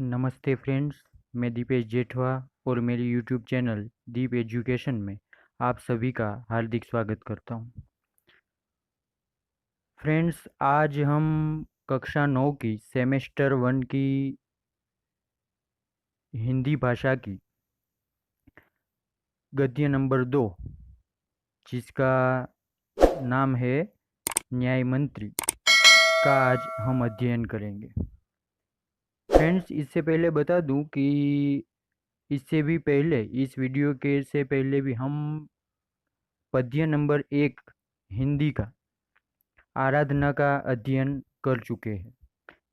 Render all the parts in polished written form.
नमस्ते फ्रेंड्स, मैं दीपेश जेठवा और मेरी यूट्यूब चैनल दीप एजुकेशन में आप सभी का हार्दिक स्वागत करता हूं। फ्रेंड्स, आज हम कक्षा 9 की सेमेस्टर 1 की हिंदी भाषा की गद्य नंबर 2, जिसका नाम है न्याय मंत्री, का आज हम अध्ययन करेंगे। फ्रेंड्स, इससे पहले बता दूं कि इससे भी पहले इस वीडियो के से पहले भी हम पद्य नंबर 1 हिंदी का आराधना का अध्ययन कर चुके हैं,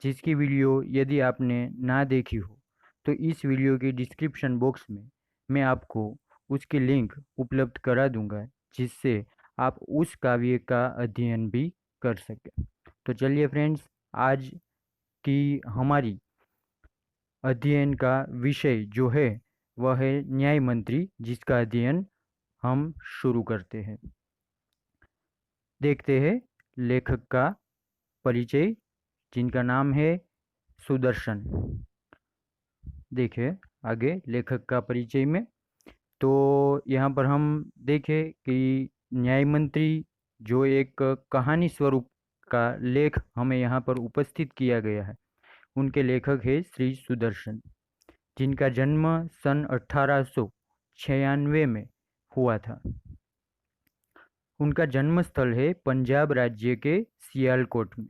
जिसकी वीडियो यदि आपने ना देखी हो तो इस वीडियो के डिस्क्रिप्शन बॉक्स में मैं आपको उसकी लिंक उपलब्ध करा दूंगा, जिससे आप उस काव्य का अध्ययन भी कर सकें। तो चलिए फ्रेंड्स, आज की हमारी अध्ययन का विषय जो है वह है न्याय मंत्री, जिसका अध्ययन हम शुरू करते हैं। देखते हैं लेखक का परिचय, जिनका नाम है सुदर्शन। देखिए आगे लेखक का परिचय में, तो यहाँ पर हम देखें कि न्याय मंत्री जो एक कहानी स्वरूप का लेख हमें यहाँ पर उपस्थित किया गया है, उनके लेखक है श्री सुदर्शन, जिनका जन्म सन 1896 में हुआ था। उनका जन्म स्थल है पंजाब राज्य के सियालकोट में।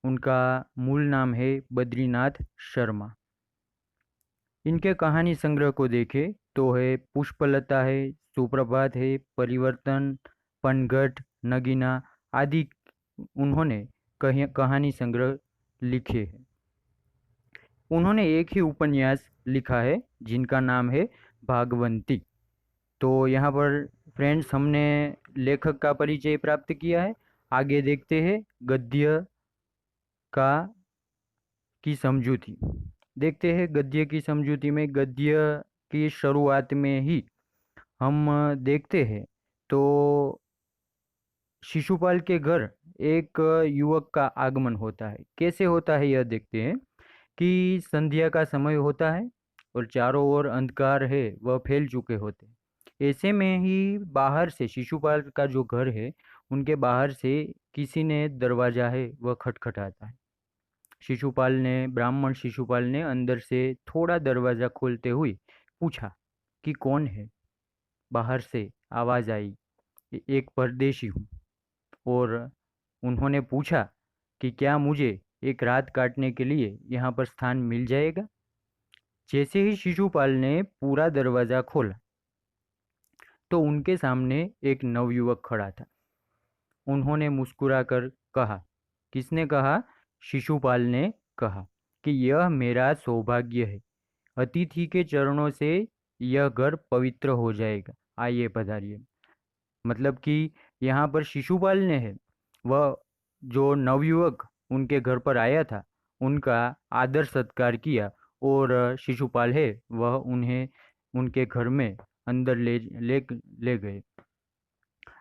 उनका मूल नाम है बद्रीनाथ शर्मा। इनके कहानी संग्रह को देखें तो है पुष्पलता है, सुप्रभात है, परिवर्तन, पनघट, नगीना आदि उन्होंने कहानी संग्रह लिखे हैं। उन्होंने एक ही उपन्यास लिखा है जिनका नाम है भागवंती। तो यहाँ पर फ्रेंड्स हमने लेखक का परिचय प्राप्त किया है। आगे देखते हैं गद्य का की समझूती। देखते हैं गद्य की समझूती में, गद्य की शुरुआत में ही हम देखते हैं तो शिशुपाल के घर एक युवक का आगमन होता है। कैसे होता है यह देखते हैं कि संध्या का समय होता है और चारों ओर अंधकार है, वह फैल चुके होते हैं। ऐसे में ही बाहर से शिशुपाल का जो घर है, उनके बाहर से किसी ने दरवाजा है वह खटखटाता है। ब्राह्मण शिशुपाल ने अंदर से थोड़ा दरवाजा खोलते हुए पूछा कि कौन है। बाहर से आवाज आई, एक परदेशी हूँ। और उन्होंने पूछा कि क्या मुझे एक रात काटने के लिए यहाँ पर स्थान मिल जाएगा। जैसे ही शिशुपाल ने पूरा दरवाजा खोला तो उनके सामने एक नवयुवक खड़ा था। उन्होंने मुस्कुराकर कहा। किसने कहा? शिशुपाल ने कहा कि यह मेरा सौभाग्य है, अतिथि के चरणों से यह घर पवित्र हो जाएगा, आइए पधारिए। मतलब कि यहाँ पर शिशुपाल ने है वह जो नवयुवक उनके घर पर आया था, उनका आदर सत्कार किया और शिशुपाल है वह उन्हें उनके घर में अंदर ले ले ले गए।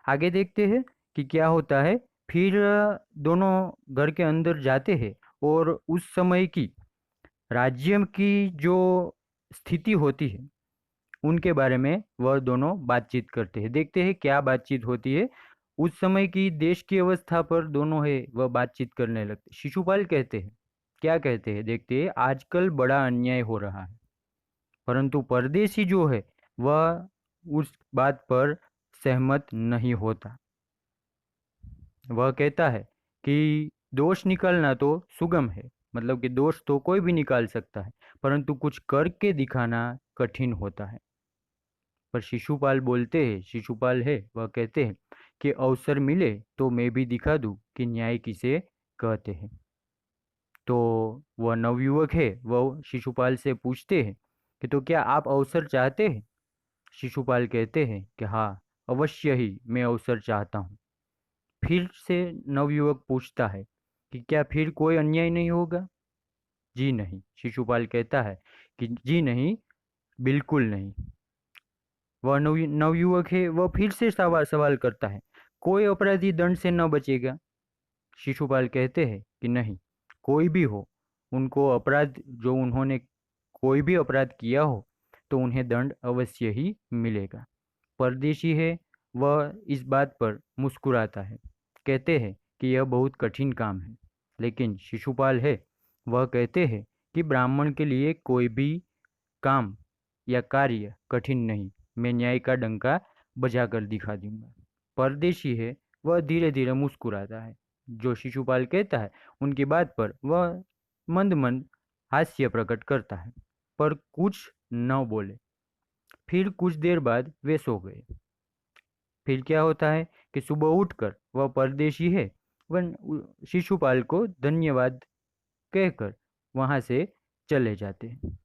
आगे देखते हैं कि क्या होता है। फिर दोनों घर के अंदर जाते हैं और उस समय की राज्य की जो स्थिति होती है उनके बारे में वह दोनों बातचीत करते हैं। देखते हैं क्या बातचीत होती है। उस समय की देश की अवस्था पर दोनों है वह बातचीत करने लगते। शिशुपाल कहते हैं, क्या कहते हैं देखते हैं, आजकल बड़ा अन्याय हो रहा है। परंतु परदेशी जो है वह उस बात पर सहमत नहीं होता। वह कहता है कि दोष निकालना तो सुगम है, मतलब कि दोष तो कोई भी निकाल सकता है, परंतु कुछ करके दिखाना कठिन होता है। पर शिशुपाल है वह कहते हैं कि अवसर मिले तो मैं भी दिखा दूं कि न्याय किसे कहते हैं। तो वह नवयुवक है वह शिशुपाल से पूछते हैं कि तो क्या आप अवसर चाहते हैं। शिशुपाल कहते हैं कि हाँ, अवश्य ही मैं अवसर चाहता हूँ। फिर से नवयुवक पूछता है कि क्या फिर कोई अन्याय नहीं होगा। जी नहीं, शिशुपाल कहता है कि जी नहीं, बिल्कुल नहीं। वह नवयुवक है वह फिर से सवाल करता है, कोई अपराधी दंड से न बचेगा। शिशुपाल कहते हैं कि नहीं, कोई भी हो, उनको अपराध जो उन्होंने कोई भी अपराध किया हो तो उन्हें दंड अवश्य ही मिलेगा। परदेशी है वह इस बात पर मुस्कुराता है, कहते हैं कि यह बहुत कठिन काम है। लेकिन शिशुपाल है वह कहते हैं कि ब्राह्मण के लिए कोई भी काम या कार्य कठिन नहीं, मैं न्याय का डंका बजाकर दिखा दूंगा। परदेशी है वह धीरे धीरे मुस्कुराता है। जो शिशुपाल कहता है उनकी बात पर वह मंद मंद हास्य प्रकट करता है, पर कुछ न बोले। फिर कुछ देर बाद वे सो गए। फिर क्या होता है कि सुबह उठकर वह परदेशी है वह शिशुपाल को धन्यवाद कहकर वहां से चले जाते हैं।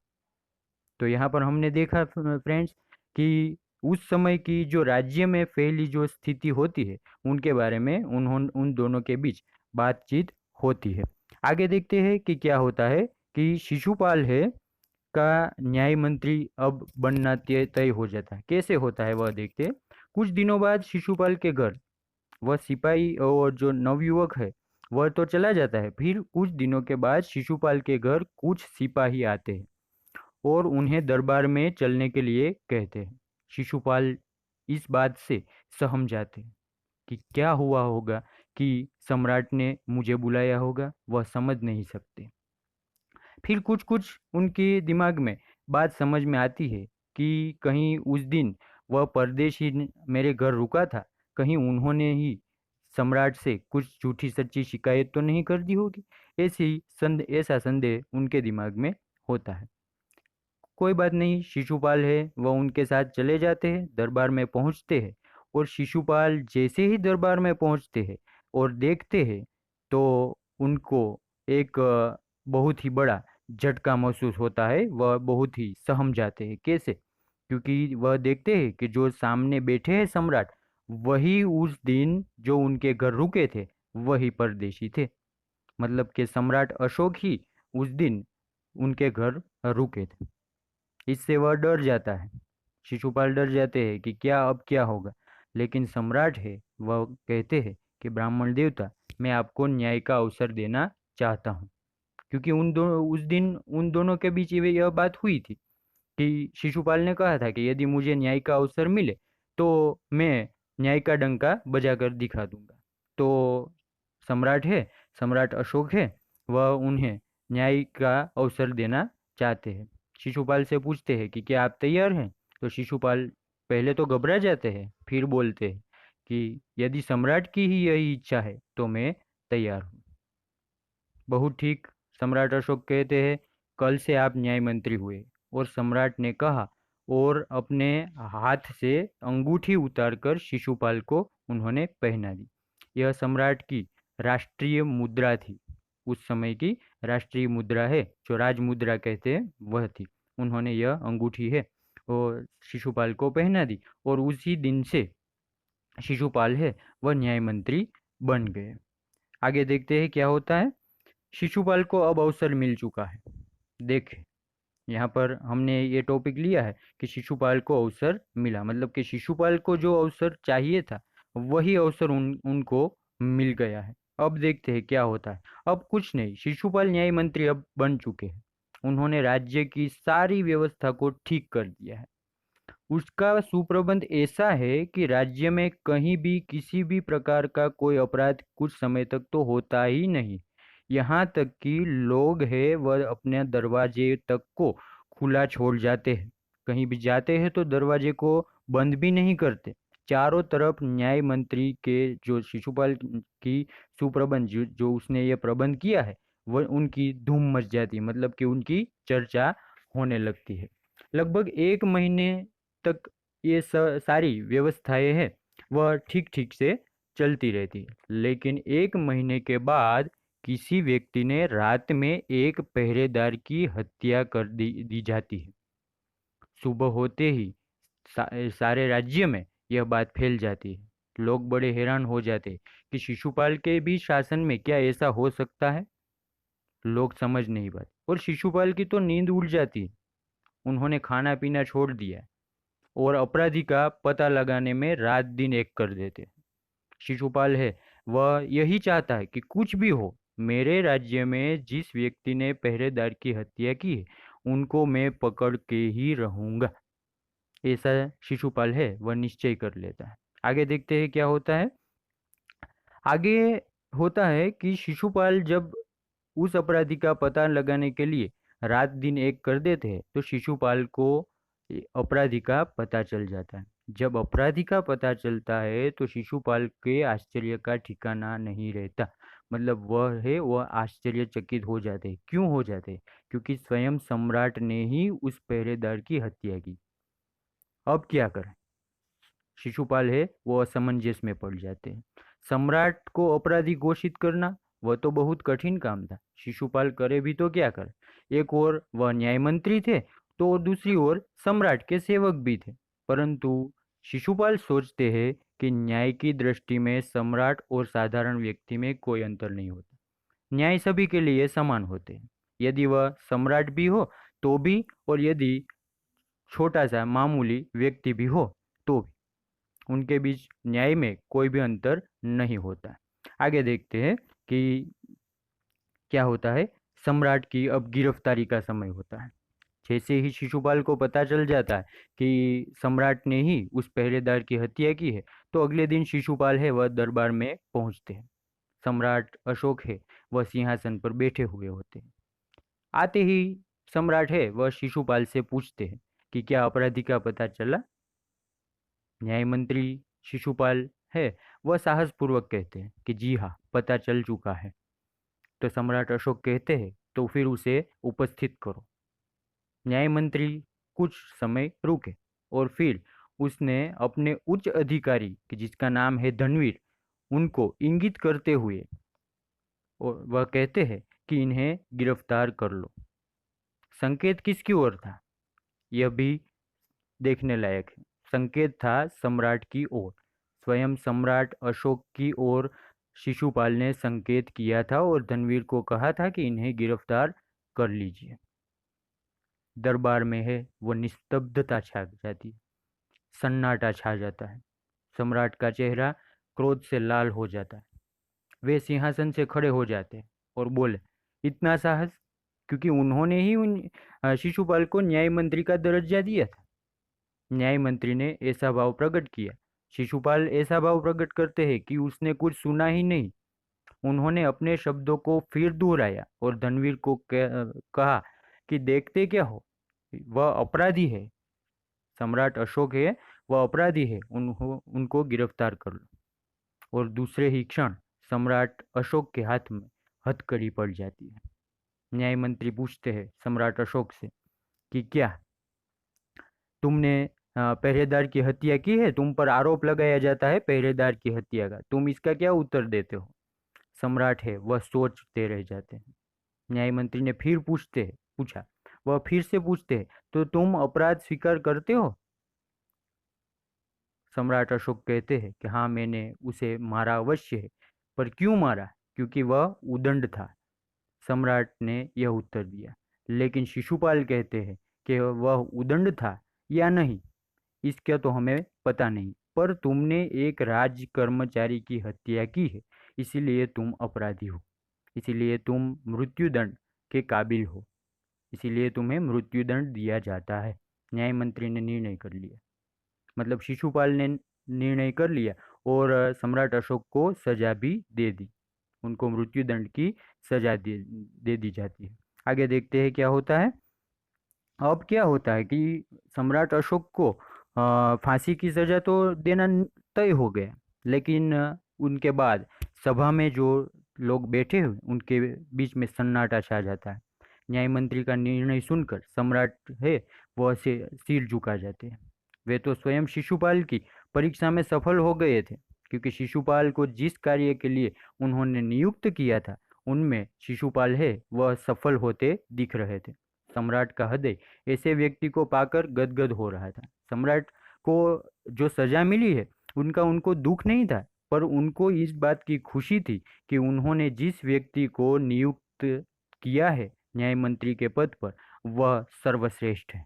तो यहाँ पर हमने देखा फ्रेंड्स कि उस समय की जो राज्य में फैली जो स्थिति होती है उनके बारे में उन दोनों के बीच बातचीत होती है। आगे देखते हैं कि क्या होता है कि शिशुपाल है का न्याय मंत्री अब बनना तय हो जाता है। कैसे होता है वह देखते हैं। कुछ दिनों बाद शिशुपाल के घर वह सिपाही और जो नवयुवक है वह तो चला जाता है। फिर कुछ दिनों के बाद शिशुपाल के घर कुछ सिपाही आते हैं और उन्हें दरबार में चलने के लिए कहते हैं। शिशुपाल इस बात से सहम जाते हैं कि क्या हुआ होगा कि सम्राट ने मुझे बुलाया होगा, वह समझ नहीं सकते। फिर कुछ कुछ उनके दिमाग में बात समझ में आती है कि कहीं उस दिन वह परदेशी मेरे घर रुका था, कहीं उन्होंने ही सम्राट से कुछ झूठी सच्ची शिकायत तो नहीं कर दी होगी। ऐसा संदेह उनके दिमाग में होता है। कोई बात नहीं, शिशुपाल है वह उनके साथ चले जाते हैं, दरबार में पहुंचते हैं। और शिशुपाल जैसे ही दरबार में पहुंचते हैं और देखते हैं तो उनको एक बहुत ही बड़ा झटका महसूस होता है। वह बहुत ही सहम जाते हैं। कैसे? क्योंकि वह देखते हैं कि जो सामने बैठे हैं सम्राट, वही उस दिन जो उनके घर रुके थे वही परदेशी थे। मतलब कि सम्राट अशोक ही उस दिन उनके घर रुके थे। इससे वह डर जाता है। शिशुपाल डर जाते हैं कि क्या अब क्या होगा। लेकिन सम्राट है वह कहते हैं कि ब्राह्मण देवता, मैं आपको न्याय का अवसर देना चाहता हूँ। क्योंकि उस दिन उन दोनों के बीच यह बात हुई थी कि शिशुपाल ने कहा था कि यदि मुझे न्याय का अवसर मिले तो मैं न्याय का डंका बजाकर दिखा दूंगा। तो सम्राट है, सम्राट अशोक है, वह उन्हें न्याय का अवसर देना चाहते हैं। शिशुपाल से पूछते हैं कि क्या आप तैयार हैं। तो शिशुपाल पहले तो घबरा जाते हैं, फिर बोलते हैं कि यदि सम्राट की ही यही इच्छा है तो मैं तैयार हूँ। बहुत ठीक, सम्राट अशोक कहते हैं, कल से आप न्याय मंत्री हुए। और सम्राट ने कहा और अपने हाथ से अंगूठी उतारकर शिशुपाल को उन्होंने पहना दी। यह सम्राट की राष्ट्रीय मुद्रा थी। उस समय की राष्ट्रीय मुद्रा है, जो राज मुद्रा कहते हैं वह थी। उन्होंने यह अंगूठी है और शिशुपाल को पहना दी और उसी दिन से शिशुपाल है वह न्याय मंत्री बन गए। आगे देखते हैं क्या होता है। शिशुपाल को अब अवसर मिल चुका है। देखें, यहाँ पर हमने ये टॉपिक लिया है कि शिशुपाल को अवसर मिला, मतलब कि शिशुपाल को जो अवसर चाहिए था वही अवसर उनको मिल गया है। अब देखते हैं क्या होता है। अब कुछ नहीं, शिशुपाल न्याय मंत्री अब बन चुके हैं। उन्होंने राज्य की सारी व्यवस्था को ठीक कर दिया है। उसका सुप्रबंध ऐसा है कि राज्य में कहीं भी किसी भी प्रकार का कोई अपराध कुछ समय तक तो होता ही नहीं। यहाँ तक कि लोग हैं वह अपने दरवाजे तक को खुला छोड़ जाते हैं। कहीं भी जाते हैं तो दरवाजे को बंद भी नहीं करते। चारों तरफ न्याय मंत्री के जो शिशुपाल की सुप्रबंध जो उसने ये प्रबंध किया है वह उनकी धूम मच जाती है, मतलब कि उनकी चर्चा होने लगती है। लगभग एक महीने तक ये सारी व्यवस्थाएं हैं वह ठीक ठीक से चलती रहती है। लेकिन एक महीने के बाद किसी व्यक्ति ने रात में एक पहरेदार की हत्या कर दी जाती है। सुबह होते ही सारे राज्य में यह बात फैल जाती है। लोग बड़े हैरान हो जाते हैं कि शिशुपाल के भी शासन में क्या ऐसा हो सकता है। लोग समझ नहीं पाते और शिशुपाल की तो नींद उड़ जाती है। उन्होंने खाना पीना छोड़ दिया है और अपराधी का पता लगाने में रात दिन एक कर देते हैं। शिशुपाल है वह यही चाहता है कि कुछ भी हो मेरे राज्य में जिस व्यक्ति ने पहरेदार की हत्या की है उनको मैं पकड़ के ही रहूंगा। ऐसा शिशुपाल है वह निश्चय कर लेता है। आगे देखते हैं क्या होता है। आगे होता है कि शिशुपाल जब उस अपराधी का पता लगाने के लिए रात दिन एक कर देते हैं तो शिशुपाल को अपराधी का पता चल जाता है। जब अपराधी का पता चलता है तो शिशुपाल के आश्चर्य का ठिकाना नहीं रहता। मतलब वह आश्चर्यचकित हो जाते हैं। क्यों हो जाते हैं? क्योंकि स्वयं सम्राट ने ही उस पहरेदार की हत्या की। अब क्या करें? शिशुपाल है वो असमंजस में पड़ जाते हैं। सम्राट को अपराधी घोषित करना वह तो बहुत कठिन काम था। शिशुपाल करे भी तो क्या करे? एक और वह न्याय मंत्री थे तो दूसरी ओर सम्राट के सेवक भी थे। परंतु शिशुपाल सोचते हैं कि न्याय की दृष्टि में सम्राट और साधारण व्यक्ति में कोई अंतर नहीं होता। न्याय सभी के लिए समान होते हैं। यदि वह सम्राट भी हो तो भी, और यदि छोटा सा मामूली व्यक्ति भी हो तो भी, उनके बीच न्याय में कोई भी अंतर नहीं होता। आगे देखते हैं कि क्या होता है। सम्राट की अब गिरफ्तारी का समय होता है। जैसे ही शिशुपाल को पता चल जाता है कि सम्राट ने ही उस पहरेदार की हत्या की है तो अगले दिन शिशुपाल है वह दरबार में पहुंचते हैं। सम्राट अशोक है वह सिंहासन पर बैठे हुए होते हैं। आते ही सम्राट है वह शिशुपाल से पूछते हैं कि क्या अपराधी का पता चला? न्याय मंत्री शिशुपाल है वह साहसपूर्वक कहते हैं कि जी हाँ, पता चल चुका है। तो सम्राट अशोक कहते हैं तो फिर उसे उपस्थित करो। न्याय मंत्री कुछ समय रुके और फिर उसने अपने उच्च अधिकारी कि जिसका नाम है धनवीर उनको इंगित करते हुए और वह कहते हैं कि इन्हें गिरफ्तार कर लो। संकेत किसकी ओर था यह भी देखने लायक है। संकेत था सम्राट की ओर। स्वयं सम्राट अशोक की ओर शिशुपाल ने संकेत किया था और धनवीर को कहा था कि इन्हें गिरफ्तार कर लीजिए। दरबार में है वो निस्तब्धता छा जाती है। सन्नाटा छा जाता है। सम्राट का चेहरा क्रोध से लाल हो जाता है। वे सिंहासन से खड़े हो जाते हैं और बोले, इतना साहस? क्योंकि उन्होंने ही उन शिशुपाल को न्याय मंत्री का दर्जा दिया था। न्याय मंत्री ने ऐसा भाव प्रकट किया। शिशुपाल ऐसा भाव प्रकट करते हैं कि उसने कुछ सुना ही नहीं। उन्होंने अपने शब्दों को फिर दोहराया और धनवीर को कहा कि देखते क्या हो, वह अपराधी है। सम्राट अशोक है वह अपराधी है, उनको गिरफ्तार कर लो। और दूसरे ही क्षण सम्राट अशोक के हाथ में हथकड़ी पड़ जाती है। न्याय मंत्री पूछते हैं सम्राट अशोक से कि क्या तुमने पहरेदार की हत्या की है? तुम पर आरोप लगाया जाता है पहरेदार की हत्या का, तुम इसका क्या उत्तर देते हो? सम्राट है वह सोचते रह जाते हैं। न्याय मंत्री ने फिर पूछा। वह फिर से पूछते हैं तो तुम अपराध स्वीकार करते हो? सम्राट अशोक कहते हैं कि हाँ, मैंने उसे मारा अवश्य है। पर क्यों मारा? क्योंकि वह उदंड था। सम्राट ने यह उत्तर दिया। लेकिन शिशुपाल कहते हैं कि वह उदंड था या नहीं इसका तो हमें पता नहीं, पर तुमने एक राज कर्मचारी की हत्या की है, इसीलिए तुम अपराधी हो। इसीलिए तुम मृत्युदंड के काबिल हो। इसीलिए तुम्हें मृत्युदंड दिया जाता है। न्याय मंत्री ने निर्णय कर लिया। मतलब शिशुपाल ने निर्णय कर लिया और सम्राट अशोक को सजा भी दे दी। उनको मृत्युदंड की सजा दे दी जाती है। आगे देखते हैं क्या होता है। अब क्या होता है कि सम्राट अशोक को फांसी की सजा तो देना तय हो गया। लेकिन उनके बाद सभा में जो लोग बैठे हुए उनके बीच में सन्नाटा छा जाता है। न्याय मंत्री का निर्णय सुनकर सम्राट है वह से सिर झुका जाते हैं। वे तो स्वयं शिशुपाल की परीक्षा में सफल हो गए थे, क्योंकि शिशुपाल को जिस कार्य के लिए उन्होंने नियुक्त किया था उनमें शिशुपाल है वह सफल होते दिख रहे थे। सम्राट का हृदय ऐसे व्यक्ति को पाकर गदगद हो रहा था। सम्राट को जो सजा मिली है उनका उनको दुख नहीं था, पर उनको इस बात की खुशी थी कि उन्होंने जिस व्यक्ति को नियुक्त किया है न्याय मंत्री के पद पर वह सर्वश्रेष्ठ है।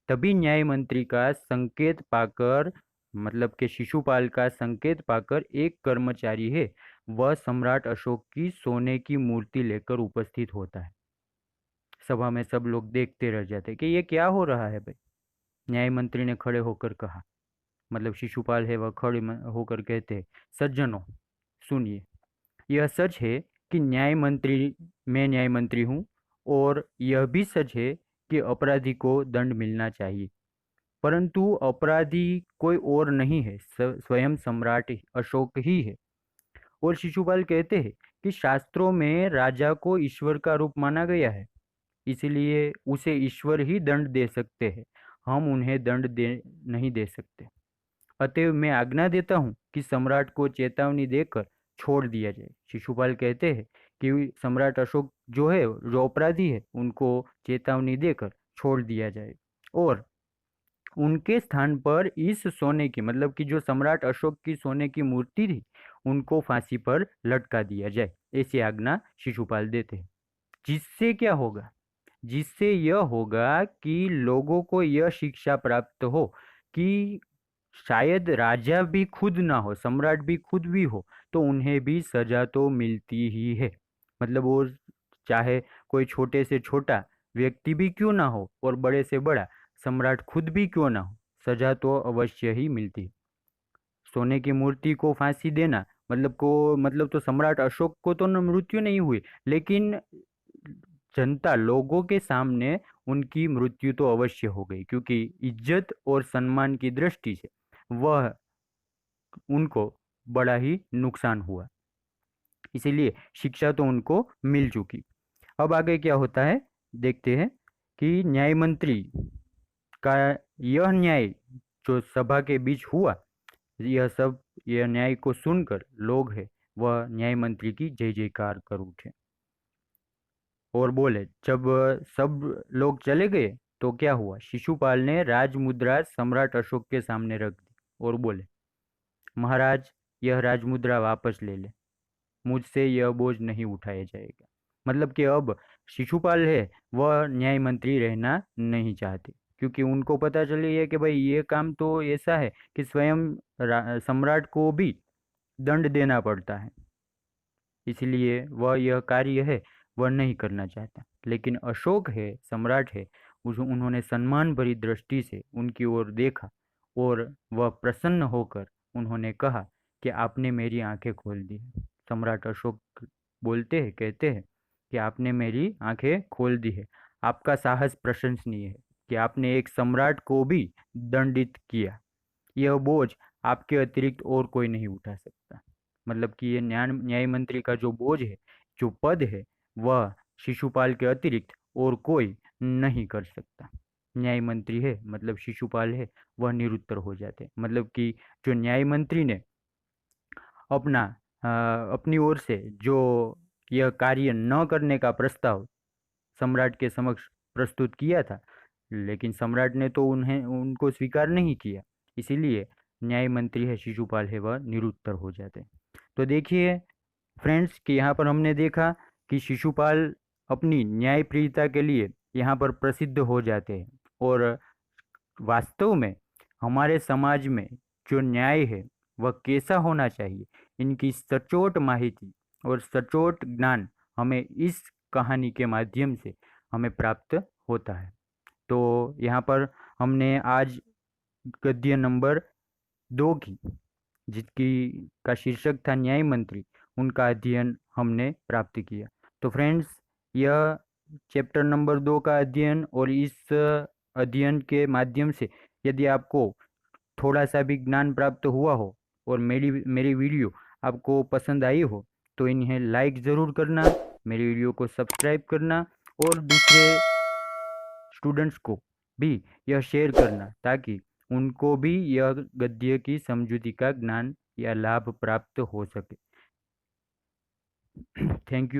तभी न्याय मंत्री का संकेत पाकर, मतलब कि शिशुपाल का संकेत पाकर एक कर्मचारी है वह सम्राट अशोक की सोने की मूर्ति लेकर उपस्थित होता है। सभा में सब लोग देखते रह जाते कि ये क्या हो रहा है भाई। न्याय मंत्री ने खड़े होकर कहा, मतलब शिशुपाल है वह खड़े होकर कहते, सज्जनों सुनिए, यह सच है कि मैं न्याय मंत्री हूँ, और यह भी सच है कि अपराधी को दंड मिलना चाहिए, परंतु अपराधी कोई और नहीं है, स्वयं सम्राट अशोक ही है। और शिशुपाल कहते हैं कि शास्त्रों में राजा को ईश्वर का रूप माना गया है, इसलिए उसे ईश्वर ही दंड दे सकते हैं, हम उन्हें दंड दे नहीं दे सकते। अतएव मैं आज्ञा देता हूँ कि सम्राट को चेतावनी देकर छोड़ दिया जाए। शिशुपाल कहते हैं कि सम्राट अशोक जो है, जो अपराधी है, उनको चेतावनी देकर छोड़ दिया जाए, और उनके स्थान पर इस सोने की, मतलब कि जो सम्राट अशोक की सोने की मूर्ति थी, उनको फांसी पर लटका दिया जाए। ऐसी आज्ञा शिशुपाल देते हैं। जिससे क्या होगा? जिससे यह होगा कि लोगों को यह शिक्षा प्राप्त हो कि शायद राजा भी खुद ना हो, सम्राट भी खुद भी हो, तो उन्हें भी सजा तो मिलती ही है। मतलब वो चाहे कोई छोटे से छोटा व्यक्ति भी क्यों ना हो, और बड़े से बड़ा सम्राट खुद भी क्यों ना हो, सजा तो अवश्य ही मिलती है। सोने की मूर्ति को फांसी देना मतलब तो सम्राट अशोक को तो मृत्यु नहीं हुई, लेकिन जनता लोगों के सामने उनकी मृत्यु तो अवश्य हो गई, क्योंकि इज्जत और सम्मान की दृष्टि से वह उनको बड़ा ही नुकसान हुआ, इसीलिए शिक्षा तो उनको मिल चुकी। अब आगे क्या होता है देखते हैं कि न्याय मंत्री का यह न्याय जो सभा के बीच हुआ, यह न्याय को सुनकर लोग है वह न्याय मंत्री की जय जयकार कर उठे और बोले। जब सब लोग चले गए तो क्या हुआ, शिशुपाल ने राजमुद्रा सम्राट अशोक के सामने रख दी और बोले, महाराज यह राजमुद्रा वापस ले ले, मुझसे यह बोझ नहीं उठाया जाएगा। मतलब कि अब शिशुपाल है वह न्याय मंत्री रहना नहीं चाहते, क्योंकि उनको पता चली है कि भाई ये काम तो ऐसा है कि स्वयं सम्राट को भी दंड देना पड़ता है, इसलिए वह यह कार्य है वह नहीं करना चाहता। लेकिन अशोक है, सम्राट है, उन्होंने सम्मान भरी दृष्टि से उनकी ओर देखा, और वह प्रसन्न होकर उन्होंने कहा कि आपने मेरी आंखें खोल दी। सम्राट अशोक बोलते हैं, कहते हैं कि आपने मेरी आंखें खोल दी है। आपका साहस प्रशंसनीय है कि आपने एक सम्राट को भी दंडित किया। यह बोझ आपके अतिरिक्त और कोई नहीं उठा सकता। मतलब कि ये न्याय मंत्री का जो बोझ है, जो पद है, वह शिशुपाल के अतिरिक्त और कोई नहीं कर सकता। न्याय मंत्री है मतलब शिशुपाल है, वह निरुत्तर हो जाते। मतलब कि जो न्याय मंत्री ने अपना अपनी ओर से जो यह कार्य न करने का प्रस्ताव सम्राट के समक्ष प्रस्तुत किया था, लेकिन सम्राट ने तो उन्हें उनको स्वीकार नहीं किया, इसीलिए न्याय मंत्री है शिशुपाल है वह निरुत्तर हो जाते। तो देखिए फ्रेंड्स कि यहाँ पर हमने देखा कि शिशुपाल अपनी न्यायप्रियता के लिए यहाँ पर प्रसिद्ध हो जाते हैं, और वास्तव में हमारे समाज में जो न्याय है वह कैसा होना चाहिए, इनकी सचोट माहिती और सचोट ज्ञान हमें इस कहानी के माध्यम से हमें प्राप्त होता है। तो यहाँ पर हमने आज गद्य नंबर 2 की, जिसकी का शीर्षक था न्याय मंत्री, उनका अध्ययन हमने प्राप्त किया। तो फ्रेंड्स यह चैप्टर नंबर 2 का अध्ययन, और इस अध्ययन के माध्यम से यदि आपको थोड़ा सा भी ज्ञान प्राप्त हुआ हो और मेरी मेरी वीडियो आपको पसंद आई हो, तो इन्हें लाइक ज़रूर करना, मेरी वीडियो को सब्सक्राइब करना, और दूसरे स्टूडेंट्स को भी यह शेयर करना, ताकि उनको भी यह गद्य की समझूती का ज्ञान या लाभ प्राप्त हो सके। Thank you.